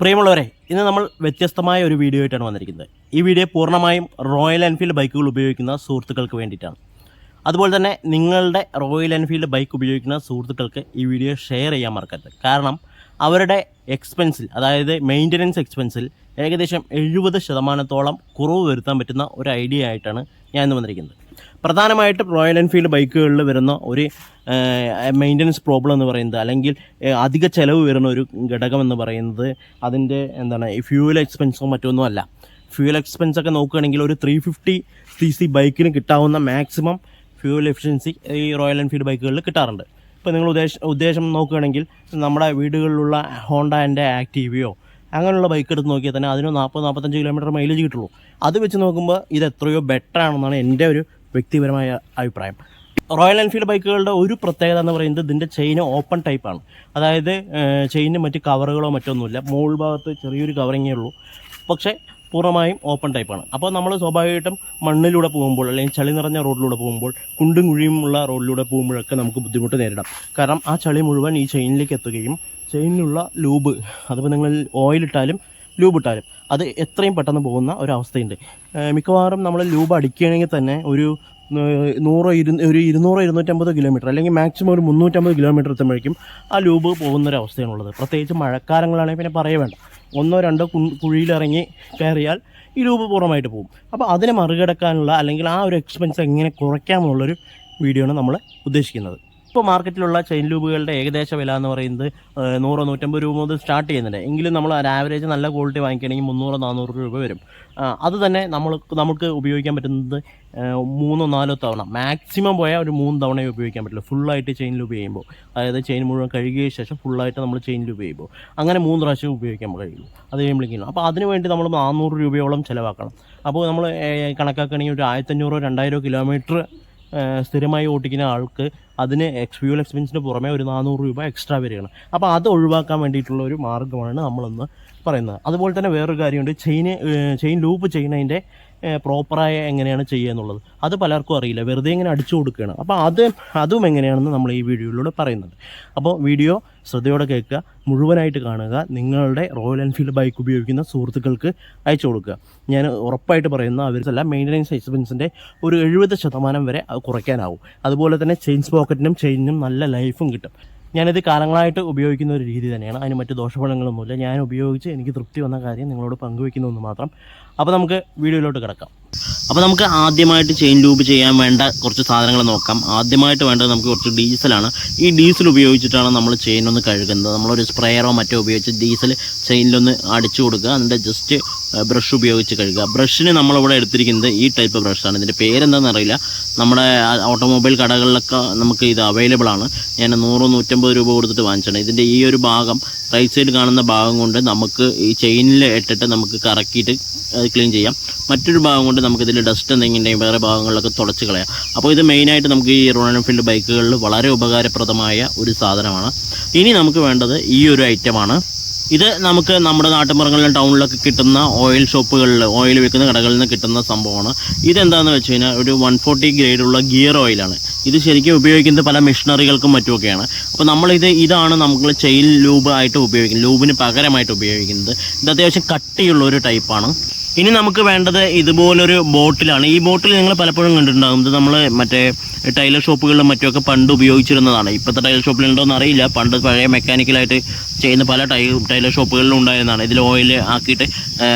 പ്രിയമുള്ളവരെ, ഇന്ന് നമ്മൾ വ്യത്യസ്തമായ ഒരു വീഡിയോ ആയിട്ടാണ് വന്നിരിക്കുന്നത്. ഈ വീഡിയോ പൂർണ്ണമായും റോയൽ എൻഫീൽഡ് ബൈക്കുകൾ ഉപയോഗിക്കുന്ന സുഹൃത്തുക്കൾക്ക് വേണ്ടിയിട്ടാണ്. അതുപോലെ തന്നെ നിങ്ങളുടെ റോയൽ എൻഫീൽഡ് ബൈക്ക് ഉപയോഗിക്കുന്ന സുഹൃത്തുക്കൾക്ക് ഈ വീഡിയോ ഷെയർ ചെയ്യാൻ മറക്കരുത്. കാരണം അവരുടെ എക്സ്പെൻസിൽ, അതായത് മെയിൻ്റനൻസ് എക്സ്പെൻസിൽ ഏകദേശം 70% കുറവ് വരുത്താൻ പറ്റുന്ന ഒരു ഐഡിയ ആയിട്ടാണ് ഞാൻ ഇന്ന് വന്നിരിക്കുന്നത്. പ്രധാനമായിട്ടും റോയൽ എൻഫീൽഡ് ബൈക്കുകളിൽ വരുന്ന ഒരു മെയിൻ്റനൻസ് പ്രോബ്ലം എന്ന് പറയുന്നത്, അല്ലെങ്കിൽ അധിക ചിലവ് വരുന്ന ഒരു ഘടകം എന്ന് പറയുന്നത് അതിൻ്റെ ഫ്യൂവൽ എക്സ്പെൻസോ മറ്റൊന്നും അല്ല. ഫ്യൂവൽ എക്സ്പെൻസൊക്കെ നോക്കുകയാണെങ്കിൽ ഒരു 350cc ബൈക്കിന് കിട്ടാവുന്ന മാക്സിമം ഫ്യൂവൽ എഫിഷ്യൻസി ഈ റോയൽ എൻഫീൽഡ് ബൈക്കുകളിൽ കിട്ടാറുണ്ട്. ഇപ്പോൾ നിങ്ങൾ ഉദ്ദേശം നോക്കുകയാണെങ്കിൽ നമ്മുടെ വീടുകളിലുള്ള ഹോണ്ടൻ്റെ ആക്റ്റീവയോ അങ്ങനെയുള്ള ബൈക്ക് എടുത്ത് നോക്കിയാൽ തന്നെ അതിന് 40-45 കിലോമീറ്റർ മൈലേജ് കിട്ടുള്ളൂ. അത് വെച്ച് നോക്കുമ്പോൾ ഇത് എത്രയോ ബെറ്റർ ആണെന്നാണ് എൻ്റെ ഒരു വ്യക്തിപരമായ അഭിപ്രായം. റോയൽ എൻഫീൽഡ് ബൈക്കുകളുടെ ഒരു പ്രത്യേകത എന്ന് പറയുന്നത് ഇതിൻ്റെ ചെയിൻ ഓപ്പൺ ടൈപ്പാണ്. അതായത് ചെയിന് മറ്റ് കവറുകളോ മറ്റൊന്നുമില്ല, മുകൾ ഭാഗത്ത് ചെറിയൊരു കവറിങ്ങേ ഉള്ളൂ, പക്ഷേ പൂർണ്ണമായും ഓപ്പൺ ടൈപ്പാണ്. അപ്പോൾ നമ്മൾ സ്വാഭാവികമായിട്ടും മണ്ണിലൂടെ പോകുമ്പോൾ, അല്ലെങ്കിൽ ചളി നിറഞ്ഞ റോഡിലൂടെ പോകുമ്പോൾ, കുണ്ടും കുഴിയുമുള്ള റോഡിലൂടെ പോകുമ്പോഴൊക്കെ നമുക്ക് ബുദ്ധിമുട്ട് നേരിടാം. കാരണം ആ ചളി മുഴുവൻ ഈ ചെയിനിലേക്ക് എത്തുകയും ചെയിനിലുള്ള ലൂബ്, അതിപ്പോൾ നിങ്ങൾ ഓയിലിട്ടാലും ലൂബ് ഇട്ടാലും അത് എത്രയും പെട്ടെന്ന് പോകുന്ന ഒരവസ്ഥയുണ്ട്. മിക്കവാറും നമ്മൾ ലൂബ് അടിക്കുകയാണെങ്കിൽ തന്നെ ഒരു 200-250 കിലോമീറ്റർ, അല്ലെങ്കിൽ മാക്സിമം ഒരു 350 കിലോമീറ്റർ എത്തുമ്പോഴേക്കും ആ ലൂബ് പോകുന്നൊരവസ്ഥയാണുള്ളത്. പ്രത്യേകിച്ച് മഴക്കാലങ്ങളാണെങ്കിൽ പിന്നെ പറയേ വേണ്ട, 1-2 കുഴിയിലിറങ്ങി കയറിയാൽ ഈ ലൂബ് പൂർണ്ണമായിട്ട് പോകും. അപ്പോൾ അതിനെ മറികടക്കാനുള്ള, അല്ലെങ്കിൽ ആ ഒരു എക്സ്പെൻസ് എങ്ങനെ കുറയ്ക്കാമെന്നുള്ളൊരു വീഡിയോ ആണ് നമ്മൾ ഉദ്ദേശിക്കുന്നത്. ഇപ്പോൾ മാർക്കറ്റിലുള്ള ചെയിൻ ലൂബുകളുടെ ഏകദേശ വില എന്ന് പറയുന്നത് 100-150 രൂപ മുതൽ സ്റ്റാർട്ട് ചെയ്യുന്നുണ്ട്. എങ്കിലും നമ്മൾ ഒരു ആവറേജ് നല്ല ക്വാളിറ്റി വാങ്ങിക്കുകയാണെങ്കിൽ 300-400 രൂപ വരും. അത് തന്നെ നമുക്ക് ഉപയോഗിക്കാൻ പറ്റുന്നത് 3-4 തവണ, മാക്സിമം പോയാൽ ഒരു 3 തവണയേ ഉപയോഗിക്കാൻ പറ്റില്ല ഫുള്ളായിട്ട് ചെയിൻ ലൂബ് ചെയ്യുമ്പോൾ. അതായത് ചെയിൻ മുഴുവൻ കഴുകിയ ശേഷം ഫുള്ളായിട്ട് നമ്മൾ ചെയിൻ ലൂബ് ചെയ്യുമ്പോൾ അങ്ങനെ 3 പ്രാവശ്യം ഉപയോഗിക്കാൻ കഴിയുള്ളൂ. അത് കഴിയുമ്പോഴേക്കും അപ്പോൾ അതിന് വേണ്ടി നമ്മൾ 400 രൂപയോളം ചിലവാക്കണം. അപ്പോൾ നമ്മൾ കണക്കാക്കുകയാണെങ്കിൽ ഒരു 1500-2000 കിലോമീറ്റർ സ്ഥിരമായി ഓട്ടിക്കുന്ന ആൾക്ക് അതിന് ഫ്യൂവൽ എക്സ്പെൻസിന് പുറമെ ഒരു 400 രൂപ എക്സ്ട്രാ വരികയാണ്. അപ്പോൾ അത് ഒഴിവാക്കാൻ വേണ്ടിയിട്ടുള്ള ഒരു മാർഗ്ഗമാണ് നമ്മളൊന്ന് പറയുന്നത്. അതുപോലെ തന്നെ വേറൊരു കാര്യമുണ്ട്, ചെയിൻ ലൂപ്പ് ചെയ്യുന്നതിൻ്റെ പ്രോപ്പറായ എങ്ങനെയാണ് ചെയ്യുക എന്നുള്ളത്. അത് പലർക്കും അറിയില്ല, വെറുതെ ഇങ്ങനെ അടിച്ചു കൊടുക്കുകയാണ്. അപ്പോൾ അതും എങ്ങനെയാണെന്ന് നമ്മൾ ഈ വീഡിയോയിലൂടെ പറയുന്നുണ്ട്. അപ്പോൾ വീഡിയോ ശ്രദ്ധയോടെ കേൾക്കുക, മുഴുവനായിട്ട് കാണുക, നിങ്ങളുടെ റോയൽ എൻഫീൽഡ് ബൈക്ക് ഉപയോഗിക്കുന്ന സുഹൃത്തുക്കൾക്ക് അയച്ചു കൊടുക്കുക. ഞാൻ ഉറപ്പായിട്ട് പറയുന്ന അവർക്കല്ല, മെയിൻ്റനൻസ് എക്സ്പെൻസിൻ്റെ ഒരു 70% വരെ കുറയ്ക്കാനാവും. അതുപോലെ തന്നെ ചെയിൻ പോക്കറ്റിനും ചെയിനും നല്ല ലൈഫും കിട്ടും. ഞാനിത് കാലങ്ങളായിട്ട് ഉപയോഗിക്കുന്ന ഒരു രീതി തന്നെയാണ്, അതിന് മറ്റ് ദോഷഫലങ്ങളൊന്നുമില്ല. ഞാൻ ഉപയോഗിച്ച് എനിക്ക് തൃപ്തി വന്ന കാര്യം നിങ്ങളോട് പങ്കുവയ്ക്കുന്നതെന്ന് മാത്രം. അപ്പോൾ നമുക്ക് വീഡിയോയിലോട്ട് കിടക്കാം. അപ്പോൾ നമുക്ക് ആദ്യമായിട്ട് ചെയിൻ ലൂബ് ചെയ്യാൻ വേണ്ട കുറച്ച് സാധനങ്ങൾ നോക്കാം. ആദ്യമായിട്ട് വേണ്ടത് നമുക്ക് കുറച്ച് ഡീസലാണ്. ഈ ഡീസൽ ഉപയോഗിച്ചിട്ടാണ് നമ്മൾ ചെയിനൊന്ന് കഴുകുന്നത്. നമ്മളൊരു സ്പ്രേയറോ മറ്റോ ഉപയോഗിച്ച് ഡീസൽ ചെയിനിലൊന്ന് അടിച്ചു കൊടുക്കുക, അതിൻ്റെ ജസ്റ്റ് ബ്രഷ് ഉപയോഗിച്ച് കഴുകുക. ബ്രഷിന് നമ്മളിവിടെ എടുത്തിരിക്കുന്നത് ഈ ടൈപ്പ് ബ്രഷാണ്. ഇതിൻ്റെ പേരെന്താണെന്ന് അറിയില്ല, നമ്മുടെ ഓട്ടോമൊബൈൽ കടകളിലൊക്കെ നമുക്ക് ഇത് അവൈലബിൾ ആണ്. ഞാൻ 100-150 രൂപ കൊടുത്തിട്ട് വാങ്ങിച്ചാണ്. ഇതിൻ്റെ ഈ ഒരു ഭാഗം, റൈറ്റ് സൈഡ് കാണുന്ന ഭാഗം കൊണ്ട് നമുക്ക് ഈ ചെയിനിൽ ഇട്ടിട്ട് നമുക്ക് കറക്കിയിട്ട് ക്ലീൻ ചെയ്യാം. മറ്റൊരു ഭാഗം കൊണ്ട് നമുക്കിതിൽ ഡസ്റ്റ് എന്തെങ്കിലും വേറെ ഭാഗങ്ങളിലൊക്കെ തുടച്ച് കളയാം. അപ്പോൾ ഇത് മെയിനായിട്ട് നമുക്ക് ഈ റോയൽ എൻഫീൽഡ് ബൈക്കുകളിൽ വളരെ ഉപകാരപ്രദമായ ഒരു സാധനമാണ്. ഇനി നമുക്ക് വേണ്ടത് ഈ ഒരു ഐറ്റമാണ്. ഇത് നമുക്ക് നമ്മുടെ നാട്ടുമ്പുറങ്ങളിലും ടൗണിലൊക്കെ കിട്ടുന്ന ഓയിൽ ഷോപ്പുകളിൽ, ഓയിൽ വിൽക്കുന്ന കടകളിൽ നിന്ന് കിട്ടുന്ന സംഭവമാണ്. ഇതെന്താണെന്ന് വെച്ച് കഴിഞ്ഞാൽ ഒരു 140 ഗ്രേഡുള്ള ഗിയർ ഓയിലാണ്. ഇത് ശരിക്കും ഉപയോഗിക്കുന്നത് പല മെഷീനറികൾക്കും മറ്റുമൊക്കെയാണ്. അപ്പോൾ ഇതാണ് നമ്മൾ ചെയിൻ ലൂബ് ആയിട്ട് ഉപയോഗിക്കുന്നത്, ലൂബിന് പകരമായിട്ട് ഉപയോഗിക്കുന്നത്. ഇത് അത്യാവശ്യം കട്ടിയുള്ള ഒരു ടൈപ്പാണ്. ഇനി നമുക്ക് വേണ്ടത് ഇതുപോലൊരു ബോട്ടിലാണ്. ഈ ബോട്ടിൽ നിങ്ങൾ പലപ്പോഴും കണ്ടിട്ടുണ്ടാകും. ഇത് നമ്മൾ മറ്റേ ടൈലർ ഷോപ്പുകളിലും മറ്റുമൊക്കെ പണ്ട് ഉപയോഗിച്ചിരുന്നതാണ്. ഇപ്പോഴത്തെ ടൈലർ ഷോപ്പിലുണ്ടോയെന്ന് അറിയില്ല. പണ്ട് പഴയ മെക്കാനിക്കലായിട്ട് ചെയ്യുന്ന പല ടൈലർ ഷോപ്പുകളിലും ഉണ്ടായിരുന്നതാണ്. ഇതിൽ ഓയിൽ ആക്കിയിട്ട്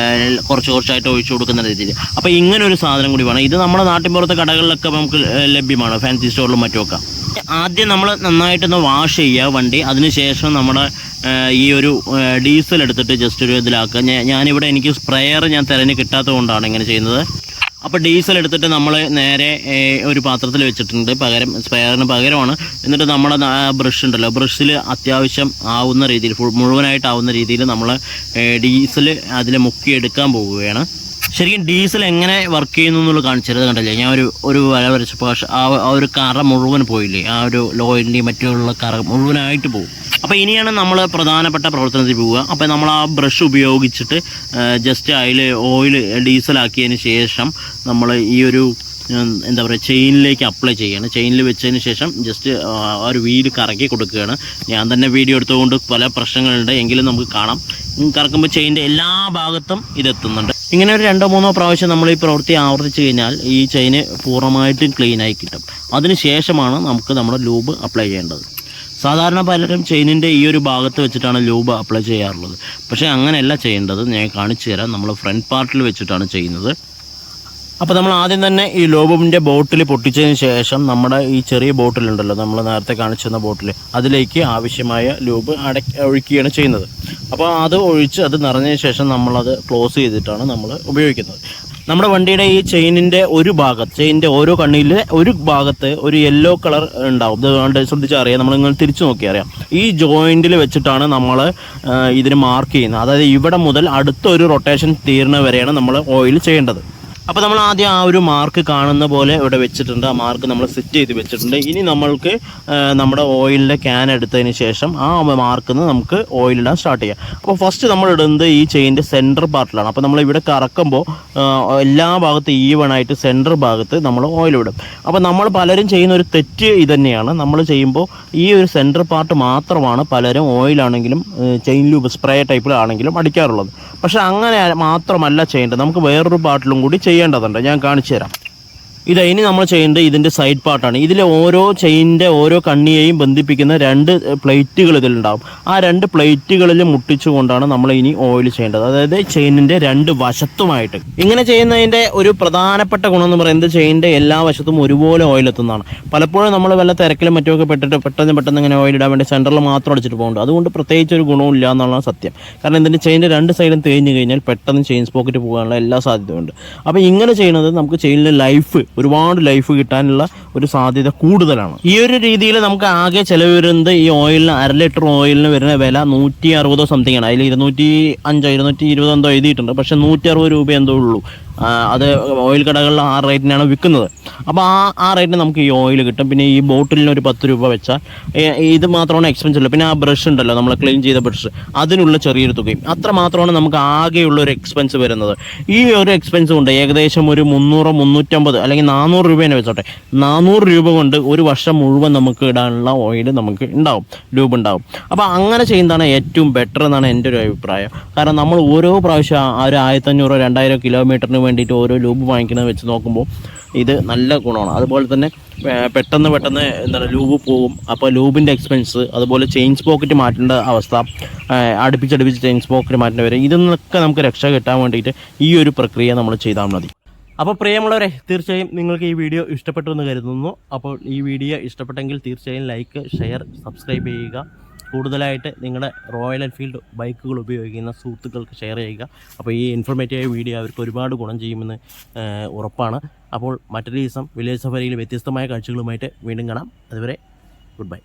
കുറച്ചായിട്ട് ഒഴിച്ചു കൊടുക്കുന്ന രീതിയിൽ. അപ്പോൾ ഇങ്ങനൊരു സാധനം കൂടി വേണം. ഇത് നമ്മുടെ നാട്ടിൻപുറത്തെ കടകളിലൊക്കെ നമുക്ക് ലഭ്യമാണ്, ഫാൻസി സ്റ്റോറിലും മറ്റുമൊക്കെ. ആദ്യം നമ്മൾ നന്നായിട്ടൊന്ന് വാഷ് ചെയ്യുക വണ്ടി. അതിനുശേഷം നമ്മുടെ ഈ ഒരു ഡീസൽ എടുത്തിട്ട് ജസ്റ്റ് ഒരു ഇതിലാക്കുക. ഞാനിവിടെ എനിക്ക് സ്പ്രെയർ തിരഞ്ഞ് കിട്ടാത്തത് കൊണ്ടാണ് ഇങ്ങനെ ചെയ്യുന്നത്. അപ്പോൾ ഡീസൽ എടുത്തിട്ട് നമ്മൾ നേരെ ഒരു പാത്രത്തിൽ വെച്ചിട്ടുണ്ട്, സ്പ്രെയറിന് പകരമാണ്. എന്നിട്ട് നമ്മുടെ ബ്രഷ് ഉണ്ടല്ലോ, ബ്രഷിൽ അത്യാവശ്യം ആവുന്ന രീതിയിൽ, മുഴുവനായിട്ട് ആവുന്ന രീതിയിൽ നമ്മൾ ഡീസൽ അതിൽ മുക്കിയെടുക്കാൻ പോവുകയാണ്. ശരിക്കും ഡീസൽ എങ്ങനെ വർക്ക് ചെയ്യുന്നു എന്നുള്ളത് കാണിച്ചത് കണ്ടില്ലേ? ഞാൻ ഒരു വര വരച്ചപ്പോൾ ആ ഒരു കറ മുഴുവൻ പോയില്ലേ, ആ ഒരു ഓയിലിൻ്റെയും മറ്റുള്ള കറ മുഴുവനായിട്ട് പോകും. അപ്പോൾ ഇനിയാണ് നമ്മൾ പ്രധാനപ്പെട്ട പ്രവർത്തനത്തിൽ പോവുക. അപ്പോൾ നമ്മൾ ആ ബ്രഷ് ഉപയോഗിച്ചിട്ട് ജസ്റ്റ് അതിൽ ഓയിൽ ഡീസലാക്കിയതിന് ശേഷം നമ്മൾ ഈ ഒരു എന്താ പറയുക ചെയിനിലേക്ക് അപ്ലൈ ചെയ്യുകയാണ്. ചെയിനിൽ വെച്ചതിന് ശേഷം ജസ്റ്റ് ആ ഒരു വീല് കറക്കി കൊടുക്കുകയാണ്. ഞാൻ തന്നെ വീഡിയോ എടുത്തുകൊണ്ട് പല പ്രശ്നങ്ങളുണ്ട്, എങ്കിലും നമുക്ക് കാണാം. കറക്കുമ്പോൾ ചെയിൻ്റെ എല്ലാ ഭാഗത്തും ഇതെത്തുന്നുണ്ട്. ഇങ്ങനെ ഒരു 2-3 പ്രാവശ്യം നമ്മൾ ഈ പ്രവൃത്തി ആവർത്തിച്ച് കഴിഞ്ഞാൽ ഈ ചെയിന് പൂർണ്ണമായിട്ടും ക്ലീനായി കിട്ടും. അതിനുശേഷമാണ് നമുക്ക് നമ്മുടെ ലൂബ് അപ്ലൈ ചെയ്യേണ്ടത്. സാധാരണ പലരും ചെയിനിൻ്റെ ഈ ഒരു ഭാഗത്ത് വെച്ചിട്ടാണ് ലൂബ് അപ്ലൈ ചെയ്യാറുള്ളത്. പക്ഷേ അങ്ങനെയല്ല ചെയ്യേണ്ടത്. ഞാൻ കാണിച്ചു തരാം. നമ്മൾ ഫ്രണ്ട് പാർട്ടിൽ വെച്ചിട്ടാണ് ചെയ്യുന്നത്. അപ്പോൾ നമ്മൾ ആദ്യം തന്നെ ഈ ലൂബിൻ്റെ ബോട്ടിൽ പൊട്ടിച്ചതിന് ശേഷം നമ്മുടെ ഈ ചെറിയ ബോട്ടിലുണ്ടല്ലോ, നമ്മൾ നേരത്തെ കാണിച്ചിരുന്ന ബോട്ടിൽ, അതിലേക്ക് ആവശ്യമായ ലൂബ് ഒഴിക്കുകയാണ് ചെയ്യുന്നത്. അപ്പോൾ അത് ഒഴിച്ച് അത് നിറഞ്ഞതിന് ശേഷം നമ്മളത് ക്ലോസ് ചെയ്തിട്ടാണ് നമ്മൾ ഉപയോഗിക്കുന്നത്. നമ്മുടെ വണ്ടിയുടെ ഈ ചെയിനിൻ്റെ ഒരു ഭാഗത്ത്, ചെയിനിൻ്റെ ഓരോ കണ്ണിയിലെ ഒരു ഭാഗത്ത് ഒരു യെല്ലോ കളർ ഉണ്ടാവും. ഇത് ശ്രദ്ധിച്ചാൽ അറിയാം. നമ്മളിങ്ങനെ തിരിച്ചു നോക്കി അറിയാം. ഈ ജോയിൻറ്റിൽ വെച്ചിട്ടാണ് നമ്മൾ ഇതിന് മാർക്ക് ചെയ്യുന്നത്. അതായത് ഇവിടെ മുതൽ അടുത്തൊരു റൊട്ടേഷൻ തീരുന്ന വരെയാണ് നമ്മൾ ഓയിൽ ചെയ്യേണ്ടത്. അപ്പോൾ നമ്മൾ ആദ്യം ആ ഒരു മാർക്ക് കാണുന്ന പോലെ ഇവിടെ വെച്ചിട്ടുണ്ട്. ആ മാർക്ക് നമ്മൾ സെറ്റ് ചെയ്ത് വെച്ചിട്ടുണ്ട്. ഇനി നമ്മൾക്ക് നമ്മുടെ ഓയിലിൻ്റെ ക്യാൻ എടുത്തതിന് ശേഷം ആ മാർക്കിൽ നിന്ന് നമുക്ക് ഓയിലിടാൻ സ്റ്റാർട്ട് ചെയ്യാം. അപ്പോൾ ഫസ്റ്റ് നമ്മൾ ഇടുന്നത് ഈ ചെയിൻ്റെ സെൻറ്റർ പാർട്ടിലാണ്. അപ്പോൾ നമ്മൾ ഇവിടെ കറക്കുമ്പോൾ എല്ലാ ഭാഗത്തും ഈവണായിട്ട് സെൻറ്റർ ഭാഗത്ത് നമ്മൾ ഓയിൽ ഇടും. അപ്പോൾ നമ്മൾ പലരും ചെയ്യുന്ന ഒരു തെറ്റ് ഇതന്നെയാണ്. നമ്മൾ ചെയ്യുമ്പോൾ ഈ ഒരു സെൻറ്റർ പാർട്ട് മാത്രമാണ് പലരും ഓയിലാണെങ്കിലും ചെയിൻ ലൂബ് സ്പ്രേ ടൈപ്പിലാണെങ്കിലും അടിക്കാറുള്ളത്. പക്ഷേ അങ്ങനെ മാത്രമല്ല ചെയ്യേണ്ടത്. നമുക്ക് വേറൊരു പാർട്ടിലും കൂടി ചെയ്യേണ്ടതുണ്ട്. ഞാൻ കാണിച്ചു തരാം. ഇനി നമ്മൾ ചെയ്യേണ്ടത് ഇതിൻ്റെ സൈഡ് പാർട്ടാണ്. ഇതിലെ ഓരോ ചെയിനിൻ്റെ ഓരോ കണ്ണിയെയും ബന്ധിപ്പിക്കുന്ന 2 പ്ലേറ്റുകൾ ഇതിലുണ്ടാകും. ആ 2 പ്ലേറ്റുകളിൽ മുട്ടിച്ചുകൊണ്ടാണ് നമ്മൾ ഇനി ഓയിൽ ചെയ്യേണ്ടത്. അതായത് ചെയിനിൻ്റെ 2 വശത്തുമായിട്ട്. ഇങ്ങനെ ചെയ്യുന്നതിൻ്റെ ഒരു പ്രധാനപ്പെട്ട ഗുണം എന്ന് പറയുന്നത് ചെയിനിൻ്റെ എല്ലാ വശത്തും ഒരുപോലെ ഓയിൽ എത്തുന്നതാണ്. പലപ്പോഴും നമ്മൾ വല്ല തിരക്കിലും മറ്റുമൊക്കെ പെട്ടെന്ന് ഇങ്ങനെ ഓയിൽ ഇടാൻ വേണ്ടി സെൻറ്ററിൽ മാത്രം അടിച്ചിട്ട് പോകുന്നുണ്ട്. അതുകൊണ്ട് പ്രത്യേകിച്ച് ഒരു ഗുണവും ഇല്ല എന്നുള്ളതാണ് സത്യം. കാരണം ഇതിൻ്റെ ചെയിൻ്റെ 2 സൈഡും തേഞ്ഞ് കഴിഞ്ഞാൽ പെട്ടെന്ന് ചെയിൻ സ്പോക്കറ്റ് പോകാനുള്ള എല്ലാ സാധ്യതയുണ്ട്. അപ്പോൾ ഇങ്ങനെ ചെയ്യുന്നത് നമുക്ക് ചെയിനിലെ ലൈഫ്, ഒരുപാട് ലൈഫ് കിട്ടാനുള്ള ഒരു സാധ്യത കൂടുതലാണ്. ഈ ഒരു രീതിയിൽ നമുക്ക് ആകെ ചിലവ് വരുന്നത് ഈ ഓയിലിന് 1/2 ലിറ്റർ ഓയിലിന് വരുന്ന വില 160 സംതിങ് ആണ്. അതിൽ 205 220 എന്തോ എഴുതിയിട്ടുണ്ട്. പക്ഷേ 160 രൂപ എന്തോ ഉള്ളൂ. അത് ഓയിൽ കടകളിൽ ആ റേറ്റിനാണ് വിൽക്കുന്നത്. അപ്പോൾ ആ റേറ്റിന് നമുക്ക് ഈ ഓയിൽ കിട്ടും. പിന്നെ ഈ ബോട്ടിലിന് ഒരു 10 രൂപ വെച്ചാൽ ഇത് മാത്രമാണ് എക്സ്പെൻസ് ഉള്ളത്. പിന്നെ ആ ബ്രഷ് ഉണ്ടല്ലോ, നമ്മൾ ക്ലീൻ ചെയ്ത ബ്രഷ്, അതിനുള്ള ചെറിയൊരു തുകയും. അത്ര മാത്രമാണ് നമുക്ക് ആകെയുള്ള ഒരു എക്സ്പെൻസ് വരുന്നത്. ഈ ഒരു എക്സ്പെൻസ് കൊണ്ട് ഏകദേശം ഒരു 300 350 അല്ലെങ്കിൽ 400 രൂപേനെ വെച്ചോട്ടെ, 400 രൂപ കൊണ്ട് ഒരു വർഷം മുഴുവൻ നമുക്ക് ഇടാനുള്ള ഓയിൽ നമുക്ക് ഉണ്ടാവും, ലൂബ് ഉണ്ടാവും. അപ്പോൾ അങ്ങനെ ചെയ്യുന്നതാണ് ഏറ്റവും ബെറ്റർ എന്നാണ് എൻ്റെ ഒരു അഭിപ്രായം. കാരണം നമ്മൾ ഓരോ പ്രാവശ്യം ഒരു 1500 2000 കിലോമീറ്ററിന് വേണ്ടിയിട്ട് ഓരോ ലൂബ് വാങ്ങിക്കുന്നത് വെച്ച് നോക്കുമ്പോൾ ഇത് നല്ല ഗുണമാണ്. അതുപോലെ തന്നെ പെട്ടെന്ന് എന്താണ് ലൂബ് പോകും. അപ്പോൾ ലൂബിൻ്റെ എക്സ്പെൻസ്, അതുപോലെ ചെയിൻ പോക്കറ്റ് മാറ്റേണ്ട അവസ്ഥ, അടുപ്പിച്ച് ചെയിൻ പോക്കറ്റ് മാറ്റേണ്ടി വരും. ഇതിന്നൊക്കെ നമുക്ക് രക്ഷ കിട്ടാൻ വേണ്ടിയിട്ട് ഈ ഒരു പ്രക്രിയ നമ്മൾ ചെയ്താൽ മതി. അപ്പോൾ പ്രിയമുള്ളവരെ, തീർച്ചയായും നിങ്ങൾക്ക് ഈ വീഡിയോ ഇഷ്ടപ്പെട്ടു എന്ന് കരുതുന്നു. അപ്പോൾ ഈ വീഡിയോ ഇഷ്ടപ്പെട്ടെങ്കിൽ തീർച്ചയായും ലൈക്ക്, ഷെയർ, സബ്സ്ക്രൈബ് ചെയ്യുക. കൂടുതലായിട്ട് നിങ്ങളുടെ റോയൽ എൻഫീൽഡ് ബൈക്കുകൾ ഉപയോഗിക്കുന്ന സുഹൃത്തുക്കൾക്ക് ഷെയർ ചെയ്യുക. അപ്പോൾ ഈ ഇൻഫോർമേറ്റീവ് വീഡിയോ അവർക്ക് ഒരുപാട് ഗുണം ചെയ്യുമെന്ന് ഉറപ്പാണ്. അപ്പോൾ മറ്റൊരു ദിവസം വില്ലേജ് സഫാരിയിൽ വ്യത്യസ്തമായ കാഴ്ചകളുമായിട്ട് വീണ്ടും കാണാം. അതുവരെ ഗുഡ് ബൈ.